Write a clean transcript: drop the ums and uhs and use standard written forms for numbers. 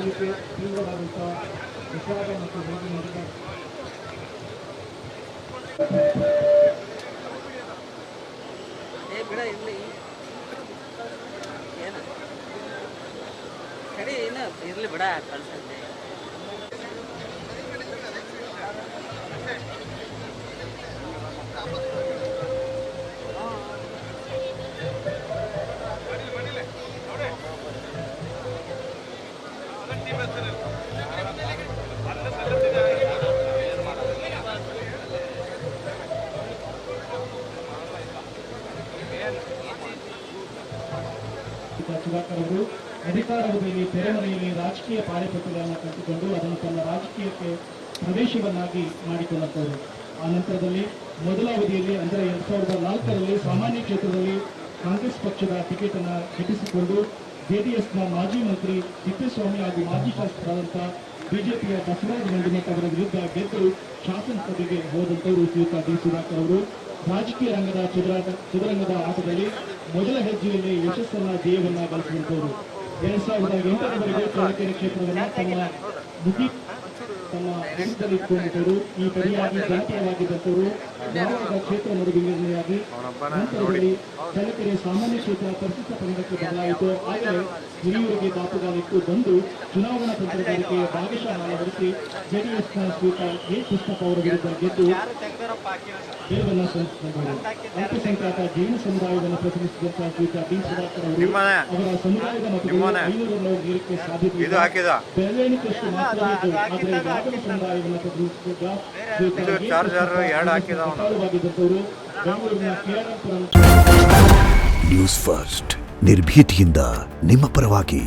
ಅಗಲಿಕೆ ತೀವ್ರವಾದಂತಹ ವಿಷಾದ ಮತ್ತು ನೋವಿನೊಂದಿಗೆ ಬಿಡ ಇರಲಿ ಏನು ಕಡೆ ಏನು ಇರಲಿ ಬಿಡ ಕಳ್ಸಂತೆ ಸುಧಾಕರ್ ಅವರು ಅಧಿಕಾರಾವಧಿಯಲ್ಲಿ ತೆರೆಮರೆಯಲ್ಲಿ ರಾಜಕೀಯ ಪಾಳೆಪಟ್ಟುಗಳನ್ನು ಕಟ್ಟಿಕೊಂಡು ಅದನ್ನು ತನ್ನ ರಾಜಕೀಯಕ್ಕೆ ಪ್ರವೇಶವನ್ನಾಗಿ ಮಾಡಿಕೊಂಡಂತವರು. ಆ ನಂತರದಲ್ಲಿ ಮೊದಲ ಅವಧಿಯಲ್ಲಿ ಅಂದರೆ 2004ರಲ್ಲಿ ಸಾಮಾನ್ಯ ಕ್ಷೇತ್ರದಲ್ಲಿ ಕಾಂಗ್ರೆಸ್ ಪಕ್ಷದ ಟಿಕೆಟ್ ಅನ್ನು ಗಿಟ್ಟಿಸಿಕೊಂಡು ಜೆಡಿಎಸ್ನ ಮಾಜಿ ಮಂತ್ರಿ ತಿಪ್ಪೇಸ್ವಾಮಿ ಹಾಗೂ ಮಾಜಿ ಶಾಸಕರಾದಂಥ ಬಿಜೆಪಿಯ ಬಸವರಾಜ ಮಂಜುನಾಥ್ ಅವರ ವಿರುದ್ಧ ಗೆದ್ದು ಶಾಸನಸಭೆಗೆ ಹೋದಂತವರು ಶ್ರೀಯುತ ಡಿ ಸುಧಾಕರ್ ಅವರು. ರಾಜಕೀಯ ರಂಗದ ಚದುರಂಗದ ಆಟದಲ್ಲಿ ಮೊದಲ ಹೆಜ್ಜೆಯಲ್ಲಿ ಯಶಸ್ಸನ್ನ ಜಯವನ್ನ ಗಳಿಸಿದಂತವರು. 2008ರವರೆಗೆ ಚಳ್ಳಕೆರೆ ಕ್ಷೇತ್ರವನ್ನು ತಮ್ಮ ಹಿಡಿತದಲ್ಲಿ ಇಟ್ಟುಕೊಂಡವರು. ಈ ಪರಿಯಾಗಿ ಜನಪ್ರಿಯವಾಗಿದ್ದಂಥವರು ಯಾವಾಗ ಕ್ಷೇತ್ರ ನಡುವಿಂಗನೆಯಾಗಿ ನಂತರದಲ್ಲಿ ಚಳ್ಳಕೆರೆ ಸಾಮಾನ್ಯ ಕ್ಷೇತ್ರ ಪರಿಚಿತ ಪಂಗಡಕ್ಕೆ ಬದಲಾಯಿತು. ಆದರೆ ಹಿರಿಯೂರಿಗೆ ದಾಪುಗಾಲಿಟ್ಟು ಬಂದು ಚುನಾವಣಾ ತಂತ್ರಗಾರಿಕೆಯ ಭಾಗಶಃ ಅಳವಡಿಸಿ ಜೆಡಿಎಸ್ನ ಶ್ರೀಯುತ ಎ ಕೃಷ್ಣಪ್ಪ ಅವರ ವಿರುದ್ಧ ಗೆದ್ದು ಗೆಲುವನ್ನು ಸಾಧಿಸಿದರು. ಅಲ್ಪಸಂಖ್ಯಾತ ಜೈನ ಸಮುದಾಯವನ್ನು ಪ್ರತಿನಿಧಿಸಿದಂತಹ ಶ್ರೀಯುತ ಡಿ ಸುಧಾಕರ್ ಅವರು ಅವರ ಸಮುದಾಯದ ಮತಗಳು 500 ಏರಿಕೆ ಸಾಧ್ಯತೆ ಬೆರಳೆಣಿಕೆಯಷ್ಟು ಮಾತ್ರವಿದ್ದು ಆದರೆ ಯಾದವ ಸಮುದಾಯವನ್ನು ಪ್ರತಿನಿಧಿಸಿದ್ದ ಸಫಲವಾಗಿದ್ದಂಥವರು ಬೆಂಗಳೂರಿನ ಕೆಆರ್ಪುರಂ. ನ್ಯೂಸ್ ಫಸ್ಟ್ ನಿರ್ಭೀತಿಯಿಂದ ನಿಮ್ಮ ಪರವಾಗಿ.